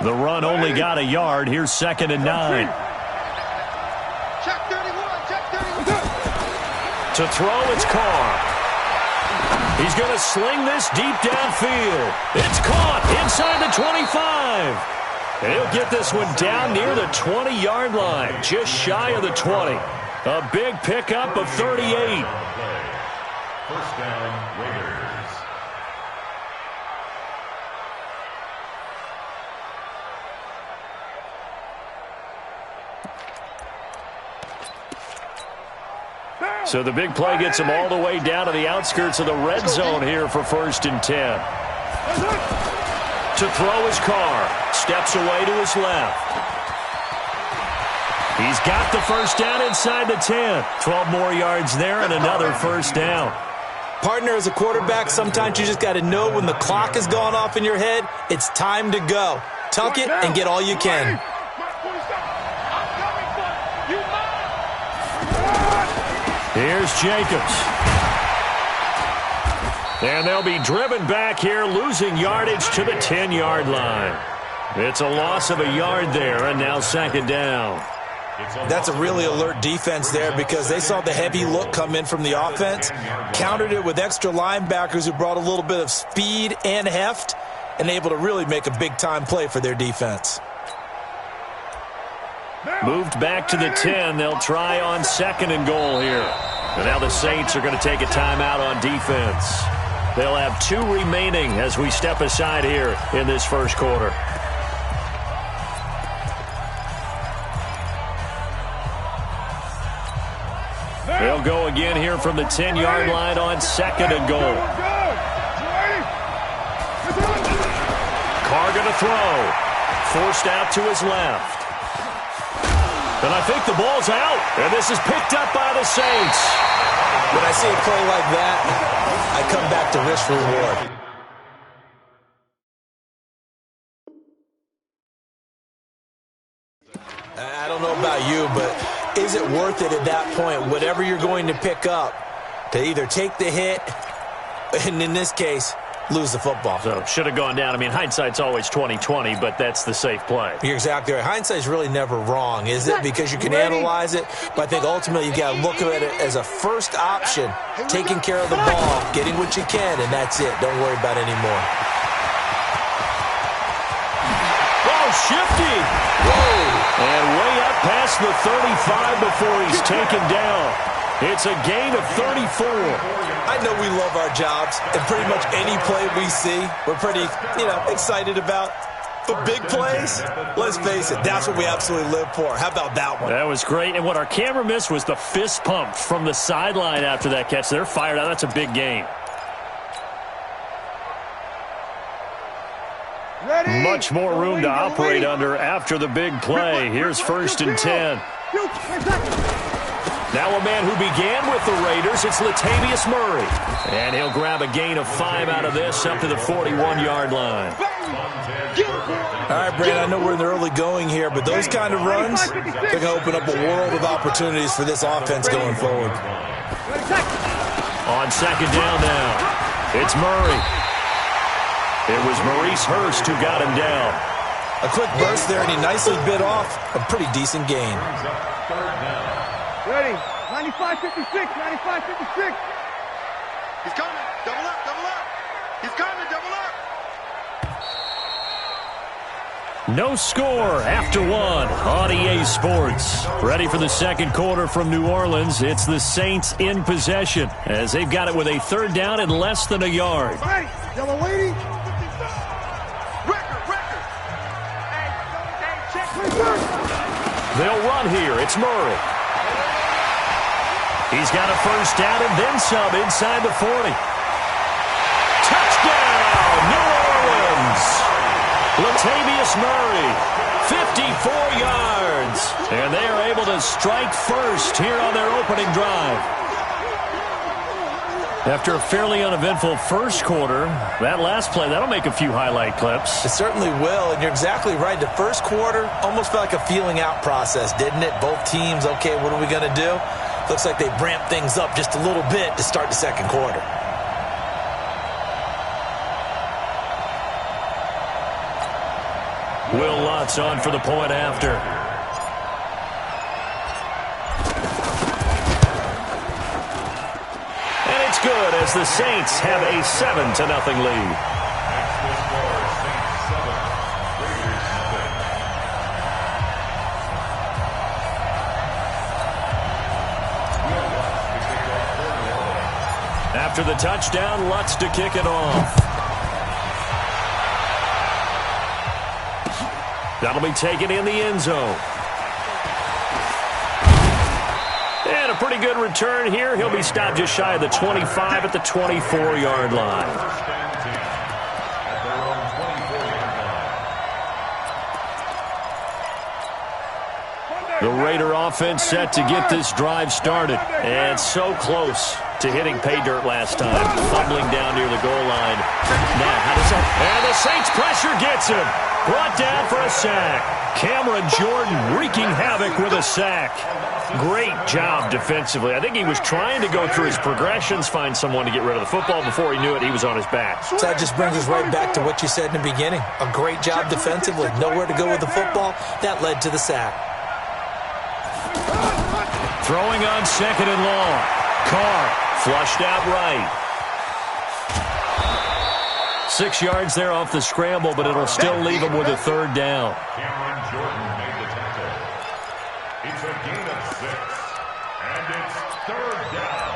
The run only got a yard. Here's 2nd and 9. Check 31, check 31. To throw, it's Carr. He's going to sling this deep downfield. It's caught inside the 25. And he'll get this one down near the 20-yard line, just shy of the 20. A big pickup of 38. First down, Raiders. So the big play gets him all the way down to the outskirts of the red zone here for 1st and 10. To throw his Carr. Steps away to his left. He's got the first down inside the 10. 12 more yards there and another first down. Partner, as a quarterback, sometimes you just got to know when the clock has gone off in your head, it's time to go. Tuck it and get all you can. Here's Jacobs. And they'll be driven back here, losing yardage to the 10-yard line. It's a loss of a yard there, and now 2nd down. That's a really alert defense there because they saw the heavy look come in from the offense, countered it with extra linebackers who brought a little bit of speed and heft, and able to really make a big-time play for their defense. Moved back to the 10. They'll try on 2nd and goal here. And now the Saints are going to take a timeout on defense. They'll have 2 remaining as we step aside here in this first quarter. They'll go again here from the 10-yard line on 2nd and goal. Carr going to throw. Forced out to his left. And I think the ball's out. And this is picked up by the Saints. When I see a play like that, I come back to risk reward. I don't know about you, but is it worth it at that point, whatever you're going to pick up, to either take the hit, and in this case, lose the football? So should have gone down. I mean, hindsight's always 20/20, but that's the safe play. You're exactly right. Hindsight's really never wrong, is it? Because you can analyze it, but I think ultimately you got to look at it as a first option, taking care of the ball, getting what you can, and that's it. Don't worry about it anymore. Oh, shifty. Whoa. And way up past the 35 before he's taken down. It's a gain of 34. I know we love our jobs, and pretty much any play we see, we're pretty, excited about. But big plays, let's face it, that's what we absolutely live for. How about that one? That was great, and what our camera missed was the fist pump from the sideline after that catch. They're fired out. That's a big gain. Ready? Much more room to operate under after the big play. Here's 1st and 10. Now a man who began with the Raiders, it's Latavius Murray. And he'll grab a gain of 5 out of this up to the 41-yard line. All right, Brandon, I know we're in the early going here, but those kind of runs, they're going to open up a world of opportunities for this offense going forward. On 2nd down now, it's Murray. It was Maurice Hurst who got him down. A quick burst there, and he nicely bit off a pretty decent gain. Ready? 95-56, 95-56. He's coming. Double up, double up. He's coming, double up. No score after 1 on EA Sports. Ready for the second quarter from New Orleans. It's the Saints in possession as they've got it with a 3rd down and less than a yard. Ready? Yellow lady. They'll run here. It's Murray. He's got a first down and then some inside the 40. Touchdown, New Orleans. Latavius Murray, 54 yards. And they are able to strike first here on their opening drive. After a fairly uneventful first quarter, that last play, that'll make a few highlight clips. It certainly will, and you're exactly right. The first quarter almost felt like a feeling out process, didn't it? Both teams, okay, what are we going to do? Looks like they ramped things up just a little bit to start the second quarter. Will shots on for the point after. And it's good as the Saints have a 7-0 lead. After the touchdown, Lutz to kick it off. That'll be taken in the end zone. And a pretty good return here. He'll be stopped just shy of the 25 at the 24-yard line. The Raider offense set to get this drive started. And so close to hitting pay dirt last time. Fumbling down near the goal line. Now, how does that... And the Saints pressure gets him. Brought down for a sack. Cameron Jordan wreaking havoc with a sack. Great job defensively. I think he was trying to go through his progressions, find someone to get rid of the football. Before he knew it, he was on his back. So that just brings us right back to what you said in the beginning. A great job defensively. Nowhere to go with the football. That led to the sack. Throwing on 2nd and long. Carr flushed out right. 6 yards there off the scramble, but it'll still leave him with a 3rd down. Cameron Jordan made the tackle. It's a gain of 6, and it's 3rd down.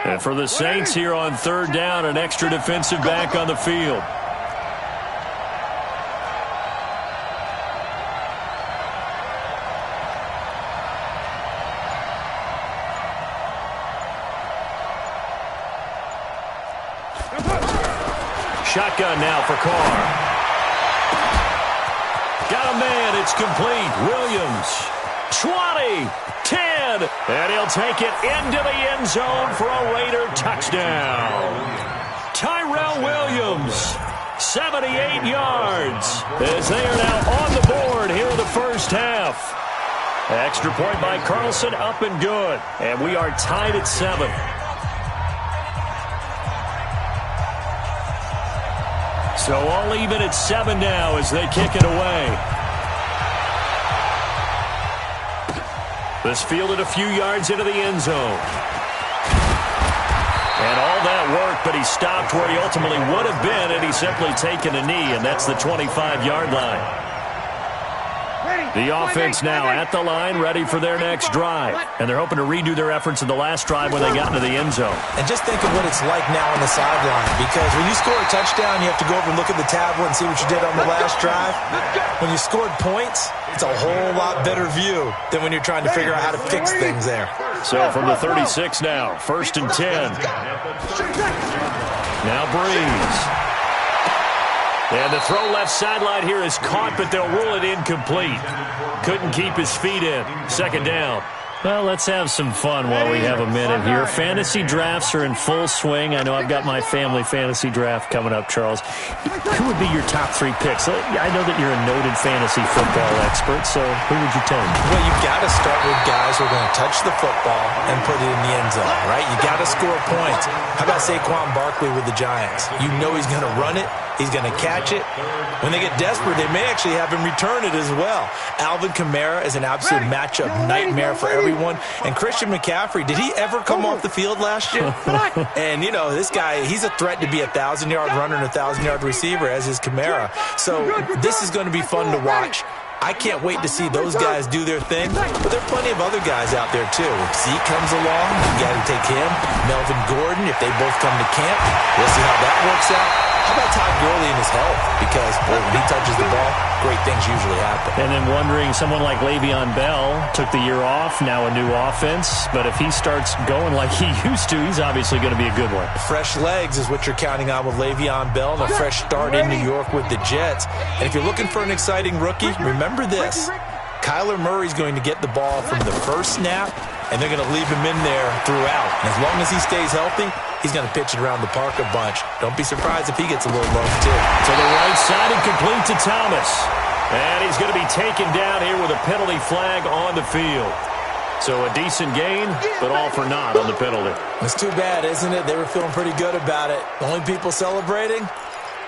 And for the Saints here on 3rd down, an extra defensive back on the field. Shotgun now for Carr. Got a man. It's complete. Williams. 20. 10. And he'll take it into the end zone for a Raider touchdown. Tyrell Williams. 78 yards. As they are now on the board here in the first half. Extra point by Carlson. Up and good. And we are tied at 7. So all even at 7 now as they kick it away. This fielded a few yards into the end zone. And all that work, but he stopped where he ultimately would have been had he simply taken a knee, and that's the 25-yard line. The offense now at the line, ready for their next drive. And they're hoping to redo their efforts in the last drive when they got into the end zone. And just think of what it's like now on the sideline. Because when you score a touchdown, you have to go over and look at the tablet and see what you did on the last drive. When you scored points, it's a whole lot better view than when you're trying to figure out how to fix things there. So from the 36 now, 1st and 10. Now Breeze. And the throw left sideline here is caught, but they'll rule it incomplete. Couldn't keep his feet in. 2nd down. Well, let's have some fun while we have a minute here. Fantasy drafts are in full swing. I know I've got my family fantasy draft coming up, Charles. Who would be your top 3 picks? I know that you're a noted fantasy football expert, so who would you take? Well, you've got to start with guys who are going to touch the football and put it in the end zone, right? You got to score points. How about Saquon Barkley with the Giants? You know he's going to run it. He's going to catch it. When they get desperate, they may actually have him return it as well. Alvin Kamara is an absolute matchup nightmare for everyone. And Christian McCaffrey, did he ever come off the field last year? And, you know, this guy, he's a threat to be a 1,000-yard runner and a 1,000-yard receiver, as is Kamara. So this is going to be fun to watch. I can't wait to see those guys do their thing, but there are plenty of other guys out there, too. If Zeke comes along, you got to take him. Melvin Gordon, if they both come to camp, we'll see how that works out. How about Todd Gurley and his health? Because, boy, when he touches the ball, great things usually happen. And then wondering, someone like Le'Veon Bell took the year off, now a new offense. But if he starts going like he used to, he's obviously going to be a good one. Fresh legs is what you're counting on with Le'Veon Bell and a fresh start in New York with the Jets. And if you're looking for an exciting rookie, remember this. Kyler Murray's going to get the ball from the first snap, and they're going to leave him in there throughout. And as long as he stays healthy, he's going to pitch it around the park a bunch. Don't be surprised if he gets a little love, too. To the right side and complete to Thomas. And he's going to be taken down here with a penalty flag on the field. So a decent gain, but all for naught on the penalty. It's too bad, isn't it? They were feeling pretty good about it. The only people celebrating,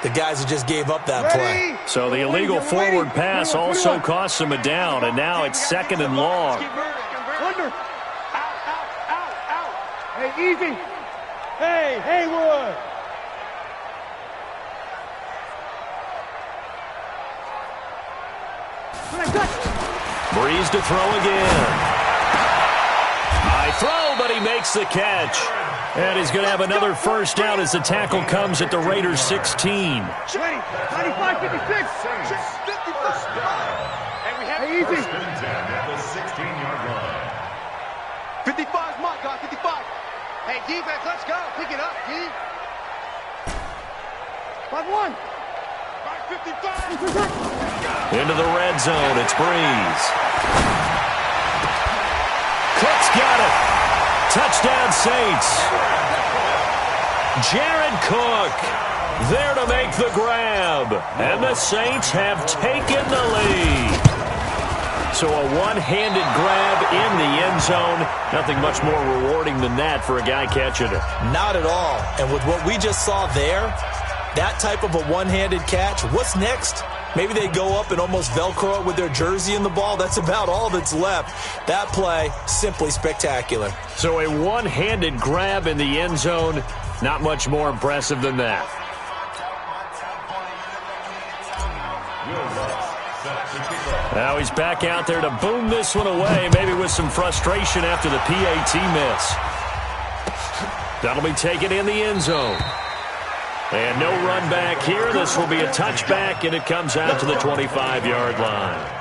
the guys who just gave up that play. So the illegal forward pass also costs him a down, and now it's 2nd and long. Under. Out. Hey, easy. Hey, Haywood. Breeze to throw again. High throw, but he makes the catch. And he's going to have another first down as the tackle comes at the Raiders' 16. 95, 56. 55. Hey, easy. 1st and 10 at the 16-yard line. 55 is my guy, 55. Hey, defense, let's go. Pick it up, D. 5-1. 55. Into the red zone, it's Breeze. Cook's got it. Touchdown, Saints. Jared Cook there to make the grab. And the Saints have taken the lead. So a one-handed grab in the end zone. Nothing much more rewarding than that for a guy catching it. Not at all. And with what we just saw there, that type of a one-handed catch, what's next? Maybe they go up and almost Velcro it with their jersey in the ball. That's about all that's left. That play, simply spectacular. So a one-handed grab in the end zone, not much more impressive than that. Now he's back out there to boom this one away, maybe with some frustration after the PAT miss. That'll be taken in the end zone. And no run back here. This will be a touchback, and it comes out to the 25-yard line.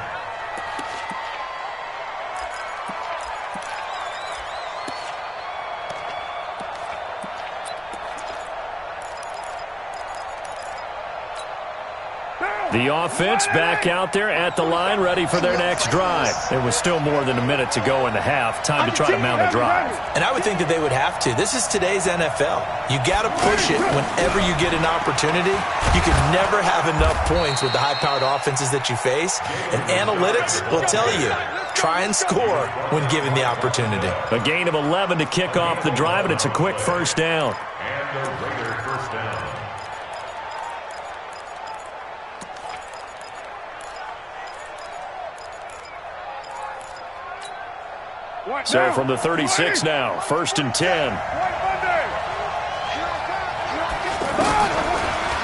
The offense back out there at the line, ready for their next drive. There was still more than a minute to go in the half. Time to try to mount a drive. And I would think that they would have to. This is today's NFL. You got to push it whenever you get an opportunity. You can never have enough points with the high-powered offenses that you face. And analytics will tell you, try and score when given the opportunity. A gain of 11 to kick off the drive, and it's a quick first down. And the Raider first down. So from the 36 now, 1st and 10.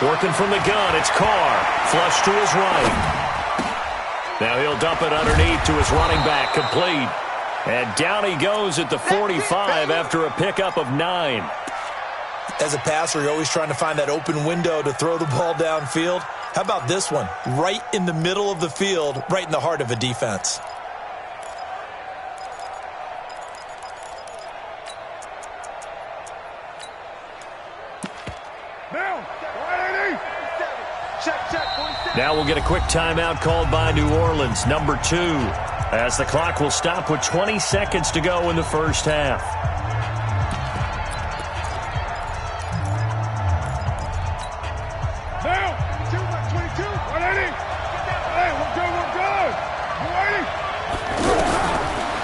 Working from the gun, it's Carr. Flush to his right. Now he'll dump it underneath to his running back, complete. And down he goes at the 45 after a pickup of 9. As a passer, you're always trying to find that open window to throw the ball downfield. How about this one? Right in the middle of the field, right in the heart of a defense. Now we'll get a quick timeout called by New Orleans, number 2, as the clock will stop with 20 seconds to go in the first half. Now, 22, 180. Hey, we're good.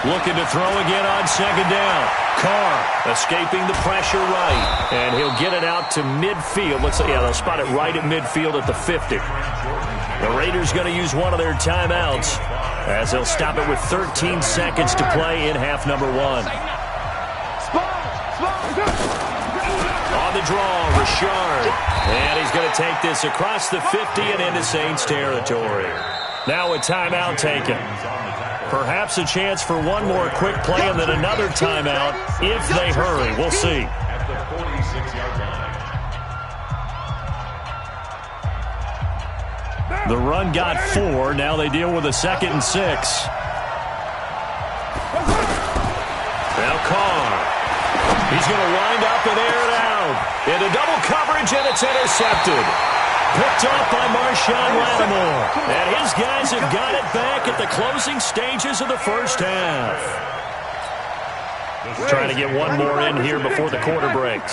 Looking to throw again on 2nd down. Carr escaping the pressure right. And he'll get it out to midfield. Looks like, yeah, they'll spot it right at midfield at the 50. The Raiders going to use one of their timeouts as they'll stop it with 13 seconds to play in half number 1. On the draw, Richard. And he's going to take this across the 50 and into Saints territory. Now a timeout taken. Perhaps a chance for one more quick play and then another timeout if they hurry. We'll see. At the 46-yard line. The run got 4. Now they deal with a 2nd and 6. Now Carr. He's going to wind up and air it out. Into double coverage, and it's intercepted. Picked off by Marshawn Lattimore. And his guys have got it back at the closing stages of the first half. Trying to get one more in here before the quarter breaks.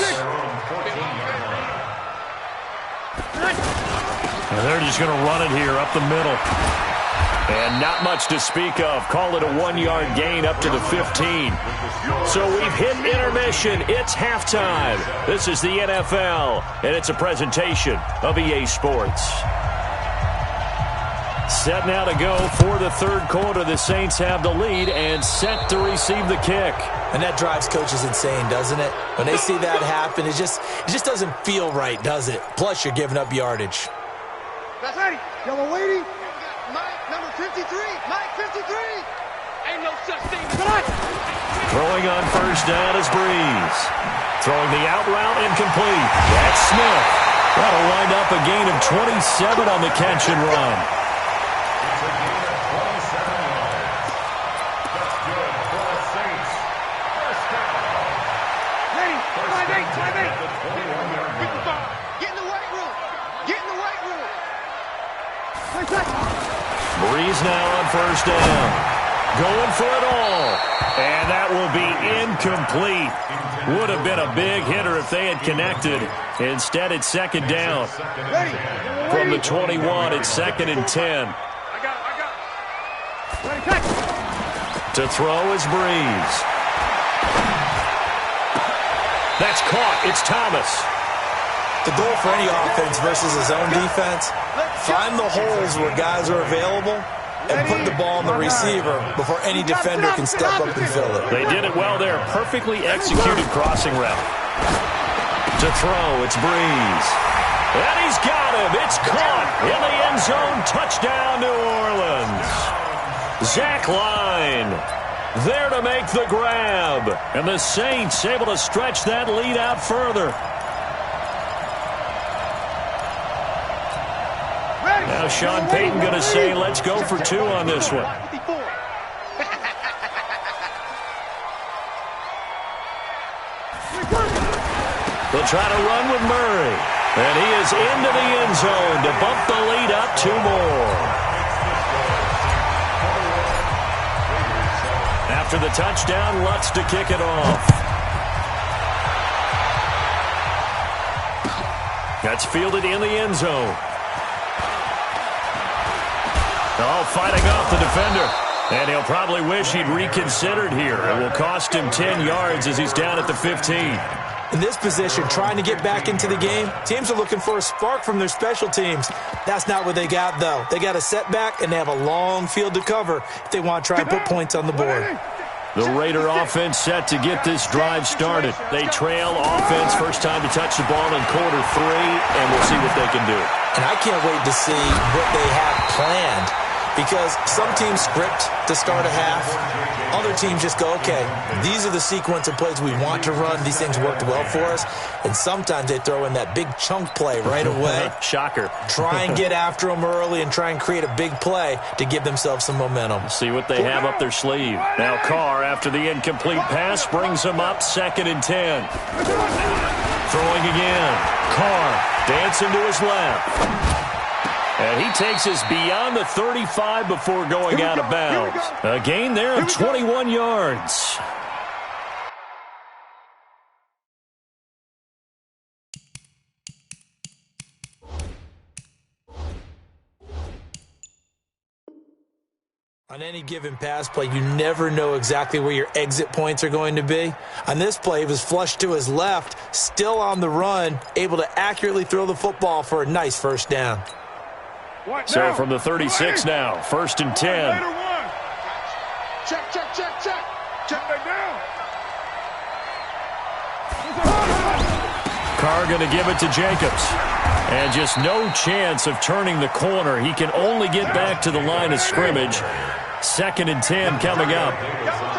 And they're just going to run it here up the middle. And not much to speak of. Call it a 1-yard gain up to the 15. So we've hit intermission. It's halftime. This is the NFL, and it's a presentation of EA Sports. Set now to go for the third quarter. The Saints have the lead and set to receive the kick. And that drives coaches insane, doesn't it? When they see that happen, it just doesn't feel right, does it? Plus, you're giving up yardage. That's ready. Yellow lady. Mike, number 53. Mike, 53. Ain't no such thing. Throwing on first down is Breeze. Throwing the out route incomplete. That's Smith. That'll wind up a gain of 27 on the catch and run. It's a gain of 27 yards. That's good for the Saints. First down. Ready. 5-8, 5-8. The 21-yard line. Get in the weight room. Get in the weight room. Breeze now on first down. Going for it all. And that will be incomplete. Would have been a big hitter if they had connected. Instead, it's second down. From the 21, it's 2nd and 10. To throw is Breeze. That's caught. It's Thomas. The goal for any offense versus his own defense, find the holes where guys are available and put the ball on the receiver before any defender can step up and fill it. They did it well there. Perfectly executed crossing route. To throw, it's Breeze. And he's got him. It's caught in the end zone. Touchdown, New Orleans. Zach Line there to make the grab. And the Saints able to stretch that lead out further. Now Sean Payton going to say, let's go for 2 on this one. They'll try to run with Murray. And he is into the end zone to bump the lead up 2 more. After the touchdown, Lutz to kick it off. That's fielded in the end zone. Oh, fighting off the defender. And he'll probably wish he'd reconsidered here. It will cost him 10 yards as he's down at the 15. In this position, trying to get back into the game, teams are looking for a spark from their special teams. That's not what they got, though. They got a setback, and they have a long field to cover if they want to try and put points on the board. The Raider offense set to get this drive started. They trail offense first time to touch the ball in quarter 3, and we'll see what they can do. And I can't wait to see what they have planned, because some teams script to start a half. Other teams just go, okay, these are the sequence of plays we want to run. These things worked well for us. And sometimes they throw in that big chunk play right away. Shocker. Try and get after them early and try and create a big play to give themselves some momentum. See what they have up their sleeve. Now Carr, after the incomplete pass, brings them up 2nd and 10. Throwing again. Carr dancing to his left. And he takes us beyond the 35 before going out of bounds. A gain there of 21 yards. On any given pass play, you never know exactly where your exit points are going to be. On this play, he was flushed to his left, still on the run, able to accurately throw the football for a nice first down. So from the 36 now, 1st and 10. Check. Check that down. Carr going to give it to Jacobs. And just no chance of turning the corner. He can only get back to the line of scrimmage. 2nd and 10 coming up.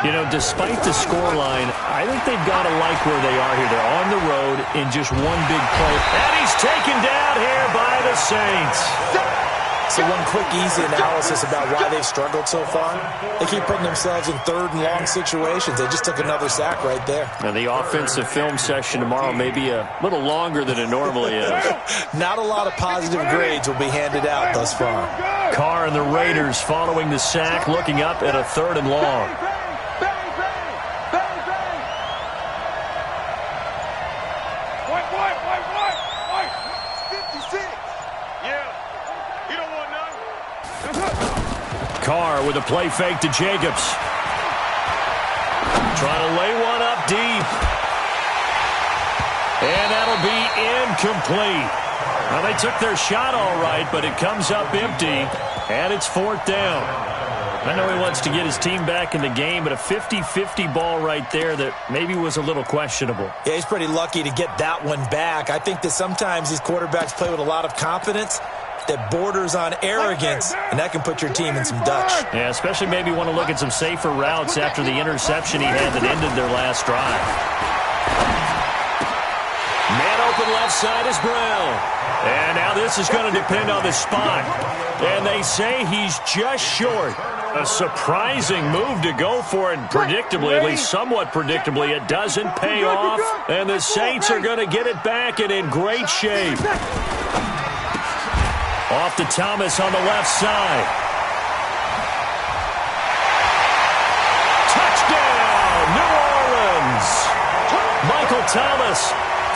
You know, despite the scoreline, I think they've got to like where they are here. They're on the road in just one big play. And he's taken down here by the Saints. So one quick, easy analysis about why they've struggled so far. They keep putting themselves in 3rd and long situations. They just took another sack right there. And the offensive film session tomorrow may be a little longer than it normally is. Not a lot of positive grades will be handed out thus far. Carr and the Raiders following the sack, looking up at a 3rd and long. start with a play fake to Jacobs. Trying to lay one up deep. And that'll be incomplete. Well, they took their shot all right, but it comes up empty, and it's 4th down. I know he wants to get his team back in the game, but a 50-50 ball right there that maybe was a little questionable. Yeah, he's pretty lucky to get that one back. I think that sometimes these quarterbacks play with a lot of confidence that borders on arrogance, and that can put your team in some Dutch. Yeah, especially maybe want to look at some safer routes after the interception he had that ended their last drive. Man open left side is Brown. And now this is going to depend on the spot. And they say he's just short. A surprising move to go for it, predictably, at least somewhat predictably. It doesn't pay off, and the Saints are going to get it back and in great shape. Off to Thomas on the left side. Touchdown, New Orleans! Michael Thomas,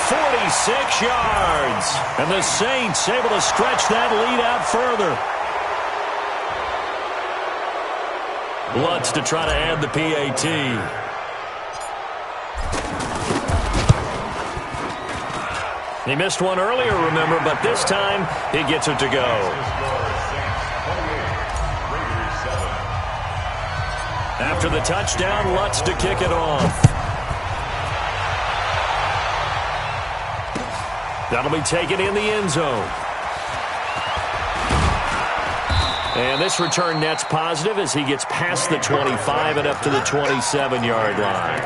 46 yards. And the Saints able to stretch that lead out further. Lutz to try to add the PAT. He missed one earlier, remember, but this time he gets it to go. After the touchdown, Lutz to kick it off. That'll be taken in the end zone. And this return net's positive as he gets past the 25 and up to the 27-yard line.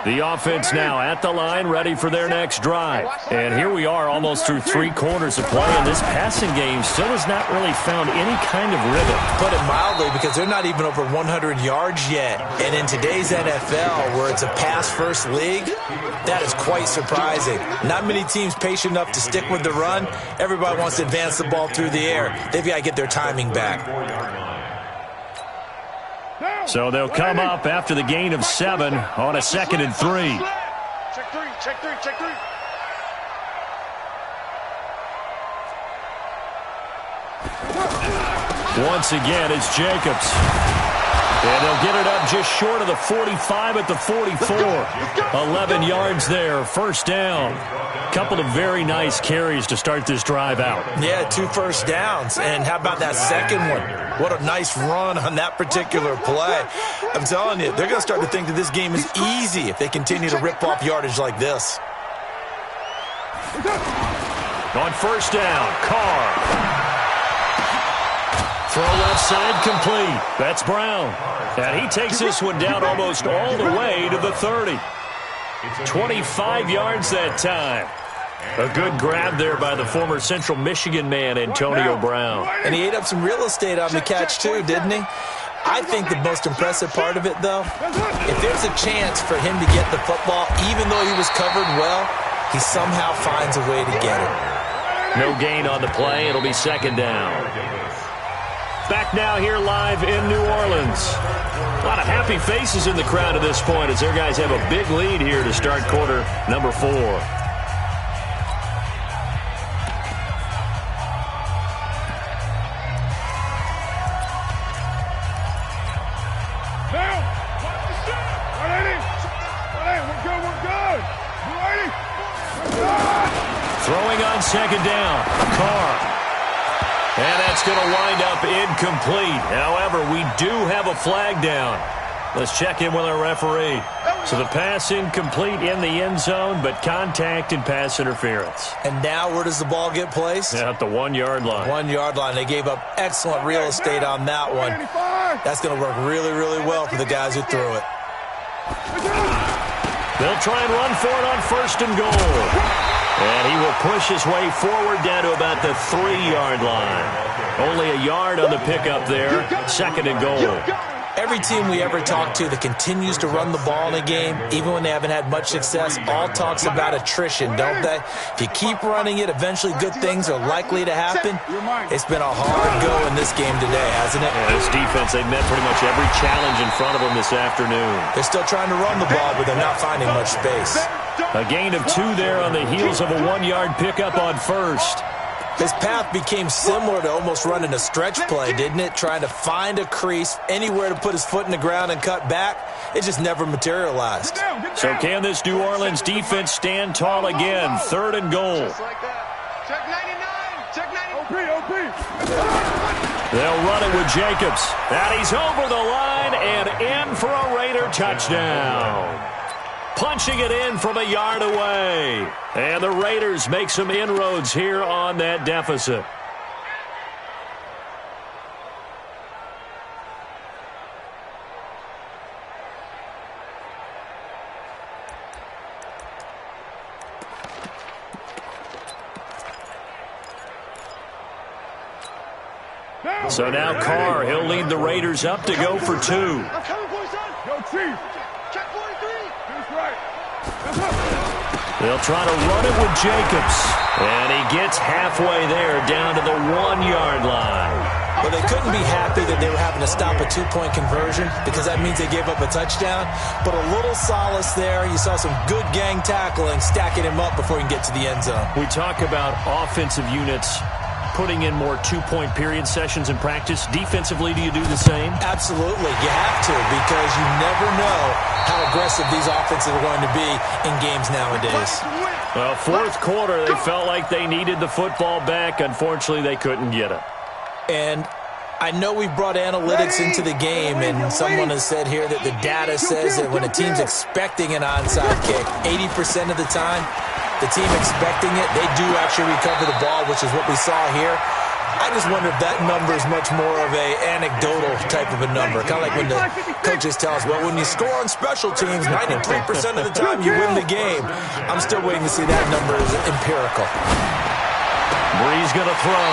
The offense now at the line, ready for their next drive. And here we are almost through 3 quarters of play, and this passing game still has not really found any kind of rhythm. Put it mildly, because they're not even over 100 yards yet. And in today's NFL, where it's a pass-first league, that is quite surprising. Not many teams patient enough to stick with the run. Everybody wants to advance the ball through the air. They've got to get their timing back. So they'll come up after the gain of 7 on a 2nd and 3. Check three. Once again, it's Jacobs. And they'll get it up just short of the 45 at the 44. 11 yards there, 1st down. Couple of very nice carries to start this drive out. Yeah, 2 first downs. And how about that second one? What a nice run on that particular play. I'm telling you, they're going to start to think that this game is easy if they continue to rip off yardage like this. On 1st down, Carr. Throw left side complete. That's Brown. And he takes this one down almost all the way to the 30. 25 yards that time. A good grab there by the former Central Michigan man, Antonio Brown. And he ate up some real estate on the catch too, didn't he? I think the most impressive part of it, though, if there's a chance for him to get the football, even though he was covered well, he somehow finds a way to get it. No gain on the play. It'll be 2nd down. Back now here live in New Orleans. A lot of happy faces in the crowd at this point as their guys have a big lead here to start quarter number 4. Throwing on 2nd down, Carr. And that's going to wind up incomplete. However, we do have a flag down. Let's check in with our referee. So the pass incomplete in the end zone, but contact and pass interference. And now where does the ball get placed? At the 1-yard line. 1-yard line. They gave up excellent real estate on that one. That's going to work really, really well for the guys who threw it. They'll try and run for it on 1st and goal. And he will push his way forward down to about the 3-yard line. Only a yard on the pickup there. 2nd and goal. Every team we ever talk to that continues to run the ball in a game, even when they haven't had much success, all talks about attrition, don't they? If you keep running it, eventually good things are likely to happen. It's been a hard go in this game today, hasn't it? Yeah, this defense, they've met pretty much every challenge in front of them this afternoon. They're still trying to run the ball, but they're not finding much space. A gain of 2 there on the heels of a 1-yard pickup on first. His path became similar to almost running a stretch play, didn't it? Trying to find a crease, anywhere to put his foot in the ground and cut back. It just never materialized. So can this New Orleans defense stand tall again? 3rd and goal. Just like that. Check 99. Check 90. OP. They'll run it with Jacobs. And he's over the line and in for a Raider touchdown. Punching it in from a yard away. And the Raiders make some inroads here on that deficit. So now Carr, he'll lead the Raiders up to go for 2. I'm coming for you, son. Yo, Chief. Check 43. That's right. They'll try to run it with Jacobs. And he gets halfway there down to the 1-yard line. Well, they couldn't be happy that they were having to stop a 2-point conversion because that means they gave up a touchdown. But a little solace there. You saw some good gang tackling, stacking him up before he can get to the end zone. We talk about offensive units putting in more 2-point period sessions in practice. Defensively, do you do the same? Absolutely. You have to, because you never know how aggressive these offenses are going to be in games nowadays. Well, 4th quarter, they felt like they needed the football back. Unfortunately, they couldn't get it. And I know we brought analytics into the game, and someone has said here that the data says that when a team's expecting an onside kick, 80% of the time, the team expecting it, they do actually recover the ball, which is what we saw here. I just wonder if that number is much more of a anecdotal type of a number. Kind of like when the coaches tell us, well, when you score on special teams, 93% of the time you win the game. I'm still waiting to see that number is empirical. Brees going to throw.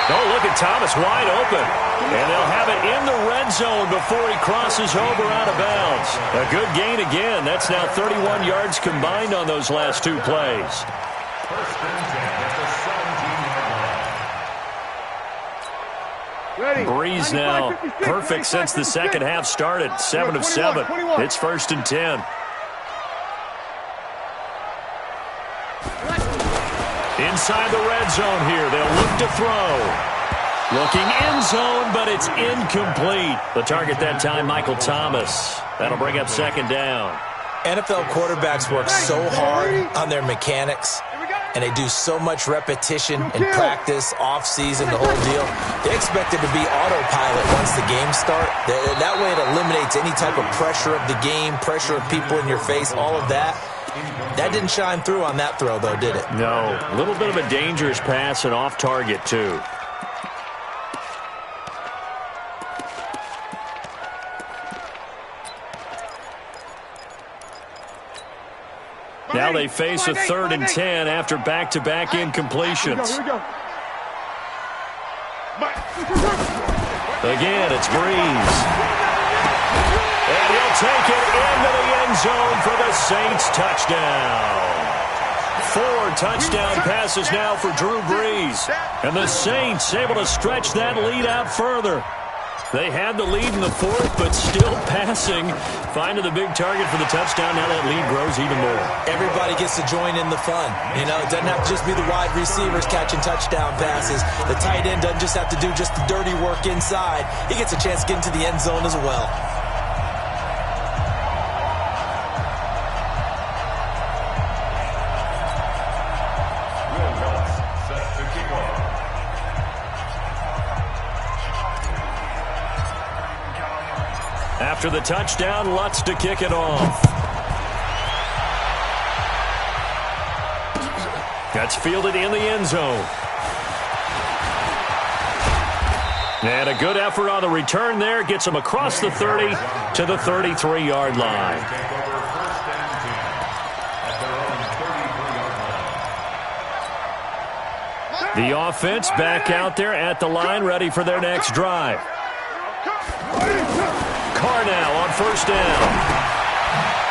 Oh, look at Thomas wide open. And they'll have it in the red zone before he crosses over out of bounds. A good gain again. That's now 31 yards combined on those last 2 plays. First and 10 at the 17-yard line. Brees now perfect since the second half started. 7 of 7. It's 1st and 10. Inside the red zone here. They'll look to throw. Looking end zone, but it's incomplete. The target that time, Michael Thomas. That'll bring up 2nd down. NFL quarterbacks work so hard on their mechanics, and they do so much repetition in practice, off-season, the whole deal. They expect it to be autopilot once the games start. That way it eliminates any type of pressure of the game, pressure of people in your face, all of that. That didn't shine through on that throw, though, did it? No. A little bit of a dangerous pass and off target, too. Now they face a 3rd and 10 after back-to-back incompletions. Again, it's Brees. And he'll take it into the end zone for the Saints touchdown. 4 touchdown passes now for Drew Brees. And the Saints able to stretch that lead out further. They had the lead in the 4th, but still passing. Finding the big target for the touchdown. Now that lead grows even more. Everybody gets to join in the fun. You know, it doesn't have to just be the wide receivers catching touchdown passes. The tight end doesn't just have to do just the dirty work inside. He gets a chance to get into the end zone as well. After the touchdown, Lutz to kick it off. That's fielded in the end zone. And a good effort on the return there. Gets him across the 30 to the 33-yard line. The offense back out there at the line, ready for their next drive. Carr now on 1st down.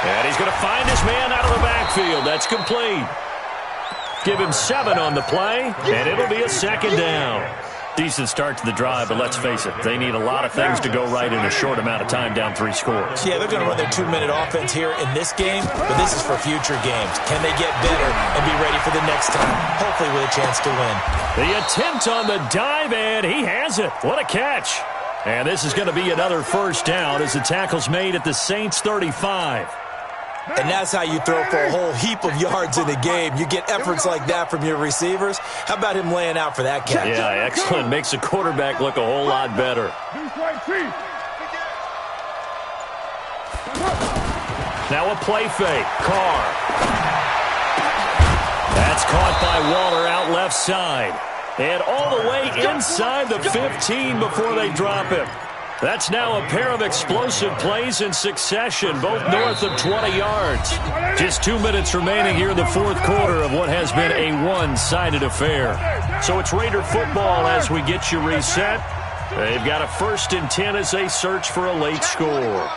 And he's going to find his man out of the backfield. That's complete. Give him 7 on the play, and it'll be a 2nd down. Decent start to the drive, but let's face it, they need a lot of things to go right in a short amount of time down 3 scores. Yeah, they're going to run their 2-minute offense here in this game, but this is for future games. Can they get better and be ready for the next time, hopefully with a chance to win? The attempt on the dive, and he has it. What a catch. And this is going to be another first down as the tackle's made at the Saints' 35. And that's how you throw for a whole heap of yards in a game. You get efforts like that from your receivers. How about him laying out for that catch? Yeah, excellent. Makes the quarterback look a whole lot better. Now a play fake. Carr. That's caught by Waller out left side. And all the way inside the 15 before they drop him. That's now a pair of explosive plays in succession, both north of 20 yards. Just 2 minutes remaining here in the fourth quarter of what has been a one-sided affair. So it's Raider football as we get you reset. They've got a 1st and 10 as they search for a late score.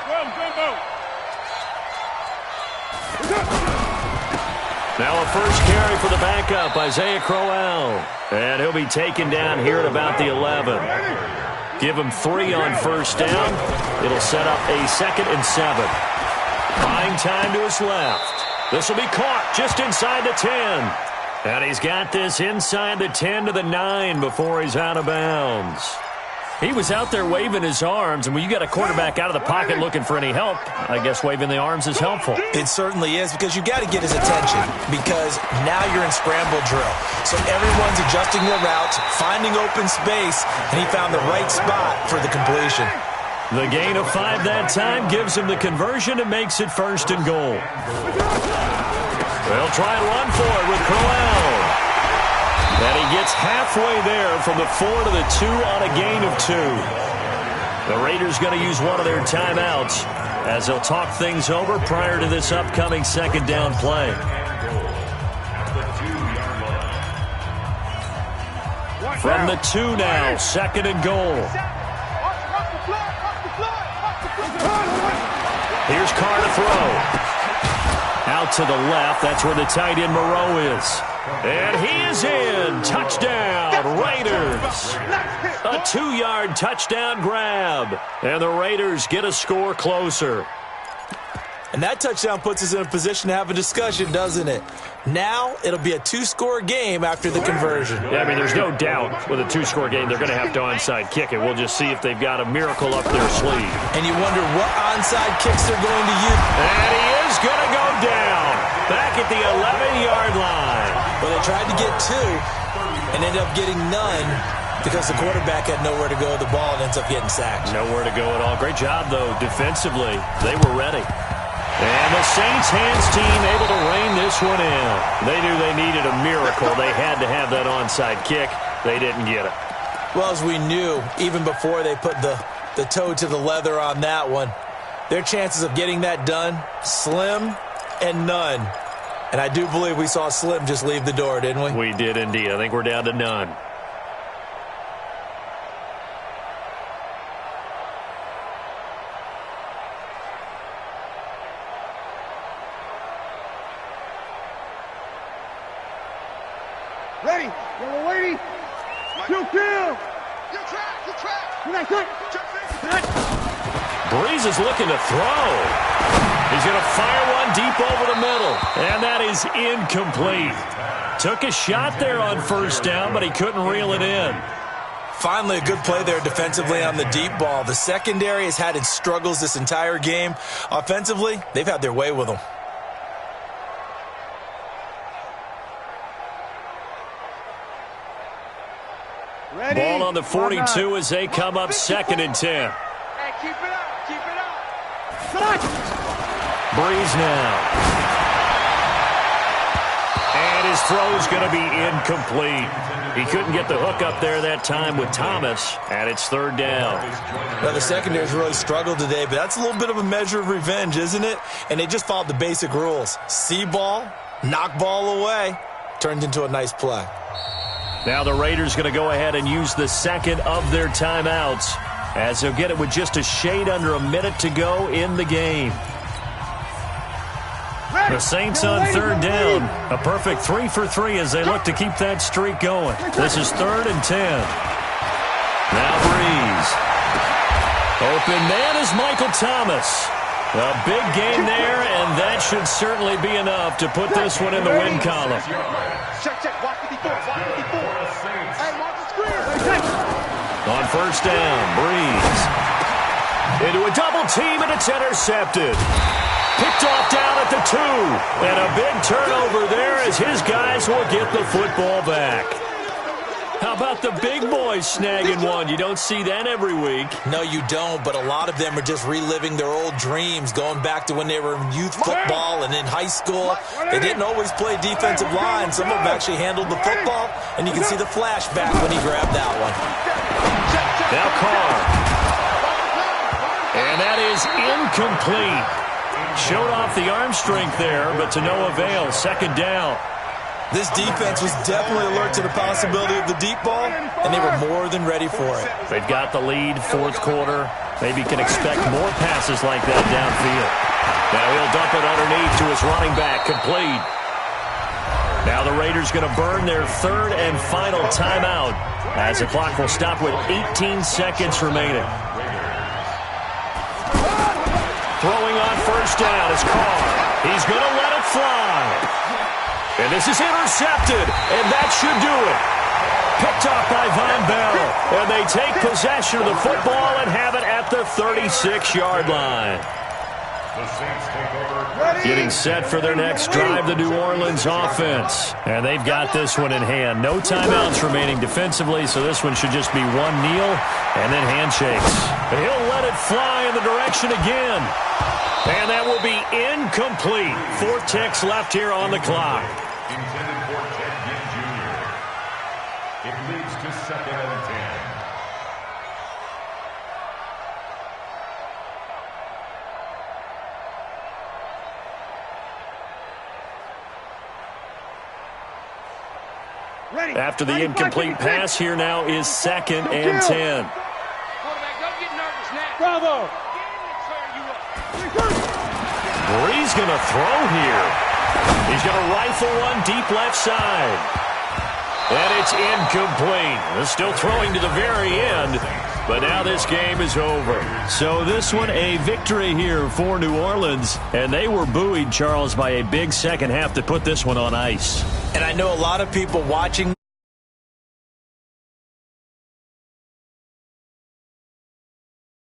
Now a first carry for the backup, Isaiah Crowell. And he'll be taken down here at about the 11. Give him 3 on first down. It'll set up a 2nd and 7. Buying time to his left. This will be caught just inside the 10. And he's got this inside the 10 to the 9 before he's out of bounds. He was out there waving his arms, and when you got a quarterback out of the pocket looking for any help, I guess waving the arms is helpful. It certainly is, because you got to get his attention, because now you're in scramble drill. So everyone's adjusting their routes, finding open space, and he found the right spot for the completion. The gain of 5 that time gives him the conversion and makes it 1st and goal. They'll try and run for it with Crowell. And he gets halfway there from the 4 to the 2 on a gain of 2. The Raiders going to use one of their timeouts as they'll talk things over prior to this upcoming 2nd down play. From the 2 now, 2nd and goal. Here's Carr to throw. Out to the left, that's where the tight end Moreau is. And he is in. Touchdown, Raiders. A 2-yard touchdown grab. And the Raiders get a score closer. And that touchdown puts us in a position to have a discussion, doesn't it? Now it'll be a 2-score game after the conversion. Yeah, I mean, there's no doubt with a 2-score game they're going to have to onside kick it. We'll just see if they've got a miracle up their sleeve. And you wonder what onside kicks they're going to use. And he is going to go down back at the 11-yard line. Well, they tried to get 2 and ended up getting none because the quarterback had nowhere to go with the ball and ends up getting sacked. Nowhere to go at all. Great job, though, defensively. They were ready. And the Saints hands team able to rein this one in. They knew they needed a miracle. They had to have that onside kick. They didn't get it. Well, as we knew, even before they put the toe to the leather on that one, their chances of getting that done, slim and none. And I do believe we saw Slim just leave the door, didn't we? We did indeed. I think we're down to none. Ready. Yellow lady. 2 kill. You track. Breeze is looking to throw. He's going to fire one deep over the middle. And that is incomplete. Took a shot there on first down, but he couldn't reel it in. Finally, a good play there defensively on the deep ball. The secondary has had its struggles this entire game. Offensively, they've had their way with them. Ready. Ball on the 42 as they come up 2nd and 10. Hey, keep it up. Breeze now. And his throw's going to be incomplete. He couldn't get the hook up there that time with Thomas, and it's 3rd down. Now, the secondary's really struggled today, but that's a little bit of a measure of revenge, isn't it? And they just followed the basic rules. See ball, knock ball away, turned into a nice play. Now the Raiders going to go ahead and use the 2nd of their timeouts as they'll get it with just a shade under a minute to go in the game. The Saints on 3rd down. A perfect 3 for 3 as they look to keep that streak going. This is 3rd and 10. Now Breeze. Open man is Michael Thomas. A big game there, and that should certainly be enough to put this one in the win column. Check. Watch 54. Hey, watch the screen. On first down, Breeze. Into a double team, and it's intercepted. Picked off down at the 2. And a big turnover there as his guys will get the football back. How about the big boys snagging one? You don't see that every week. No, you don't, but a lot of them are just reliving their old dreams, going back to when they were in youth football and in high school. They didn't always play defensive line. Some of them actually handled the football, and you can see the flashback when he grabbed that one. Now Carr. And that is incomplete. Showed off the arm strength there, but to no avail. Second down. This defense was definitely alert to the possibility of the deep ball, and they were more than ready for it. They've got the lead, fourth quarter. Maybe can expect more passes like that downfield. Now he'll dump it underneath to his running back, complete. Now the Raiders going to burn their third and final timeout as the clock will stop with 18 seconds remaining. Throwing on first down is Carr. He's going to let it fly. And this is intercepted, and that should do it. Picked off by Von Bell, and they take possession of the football and have it at the 36-yard line. Getting set for their next drive, the New Orleans offense. And they've got this one in hand. No timeouts remaining defensively, so this one should just be one kneel and then handshakes. And he'll let it fly in the direction again. And that will be incomplete. 4 ticks left here on the clock. Intended for Ted Ginn Jr. It leads to 2nd and 10. After the incomplete pass, here now is 2nd and 10. Quarterback, don't get nervous now. Bravo. Breeze going to throw here. He's going to rifle one deep left side. And it's incomplete. They're still throwing to the very end. But now this game is over. So this one a victory here for New Orleans. And they were buoyed, Charles, by a big second half to put this one on ice. And I know a lot of people watching